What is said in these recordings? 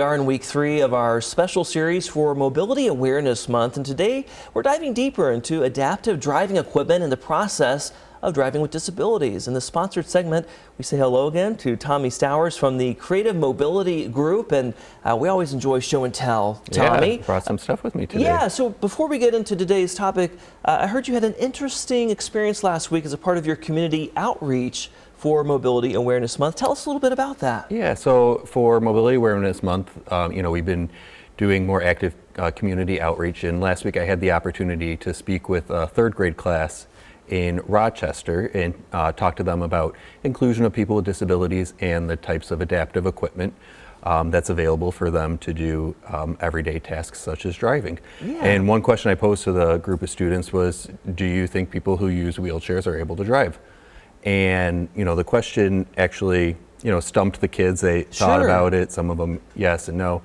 We are in week 3 of our special series for Mobility Awareness Month, and today we're diving deeper into adaptive driving equipment and the process of driving with disabilities. In the sponsored segment, we say hello again to Tommy Stowers from the Creative Mobility Group, and we always enjoy show and tell. Tommy, Yeah, brought some stuff with me today. Yeah, so before we get into today's topic, I heard you had an interesting experience last week as a part of your community outreach for Mobility Awareness Month. Tell us a little bit about that. Yeah, so for Mobility Awareness Month, we've been doing more active community outreach, and last week I had the opportunity to speak with a third grade class in Rochester and talk to them about inclusion of people with disabilities and the types of adaptive equipment that's available for them to do everyday tasks such as driving. Yeah. And one question I posed to the group of students was, do you think people who use wheelchairs are able to drive? And, the question actually, stumped the kids. They thought about it, some of them yes and no.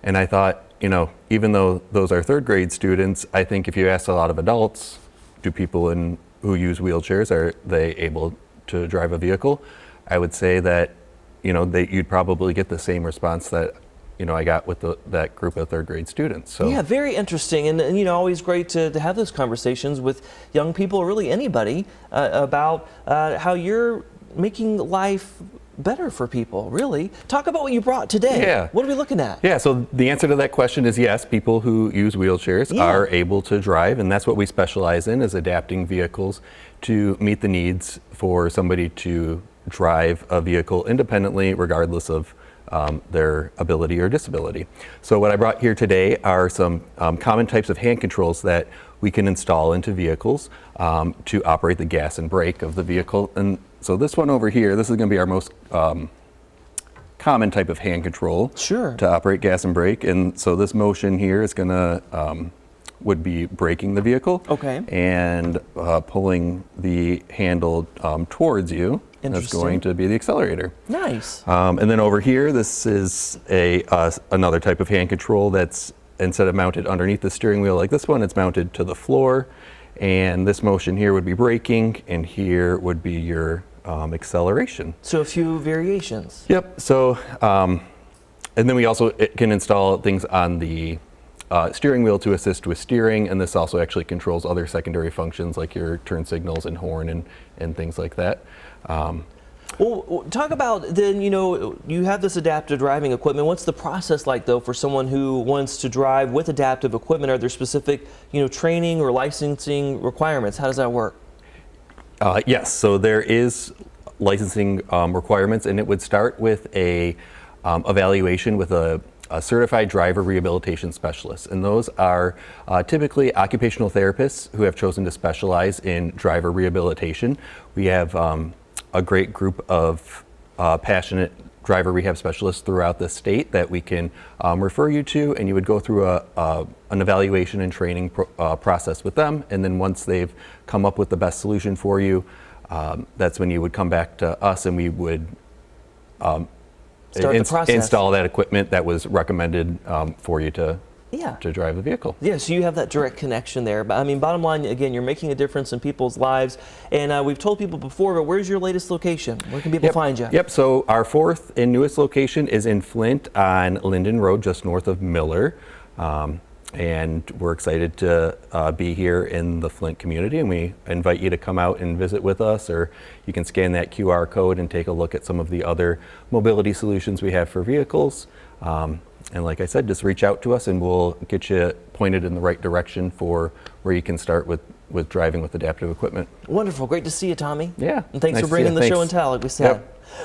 And I thought, even though those are third grade students, I think if you ask a lot of adults, do people who use wheelchairs, are they able to drive a vehicle? I would say that, you'd probably get the same response that I got with that group of third grade students. So yeah, very interesting, and always great to have those conversations with young people, or really anybody, about how you're making life better for people. Really, talk about what you brought today. Yeah. What are we looking at? Yeah, so the answer to that question is yes, people who use wheelchairs are able to drive, and that's what we specialize in, is adapting vehicles to meet the needs for somebody to drive a vehicle independently, regardless of their ability or disability. So what I brought here today are some common types of hand controls that we can install into vehicles to operate the gas and brake of the vehicle. And so this one over here, this is going to be our most common type of hand control to operate gas and brake. And so this motion here is going to would be braking the vehicle and pulling the handle towards you. That's going to be the accelerator. Nice. And then over here, this is another type of hand control that's, instead of mounted underneath the steering wheel like this one, it's mounted to the floor. And this motion here would be braking, and here would be your acceleration. So a few variations. Yep. So, and then we also can install things on the steering wheel to assist with steering, and this also actually controls other secondary functions like your turn signals and horn and things like that. Well, talk about then, you have this adaptive driving equipment. What's the process like, though, for someone who wants to drive with adaptive equipment? Are there specific, training or licensing requirements? How does that work? Yes, so there is licensing requirements, and it would start with a evaluation with a certified driver rehabilitation specialist, and those are typically occupational therapists who have chosen to specialize in driver rehabilitation. We have a great group of passionate driver rehab specialists throughout the state that we can refer you to, and you would go through an evaluation and training process with them, and then once they've come up with the best solution for you, that's when you would come back to us, and we would install that equipment that was recommended for you to drive the vehicle. Yeah, so you have that direct connection there. But I mean, bottom line, again, you're making a difference in people's lives. And we've told people before, but where's your latest location? Where can people find you? Yep, so our fourth and newest location is in Flint on Linden Road, just north of Miller. And we're excited to be here in the Flint community, and we invite you to come out and visit with us, or you can scan that QR code and take a look at some of the other mobility solutions we have for vehicles. And like I said, just reach out to us and we'll get you pointed in the right direction for where you can start with driving with adaptive equipment. Wonderful. Great to see you, Tommy. Yeah. And thanks for bringing the show and tell, like we said.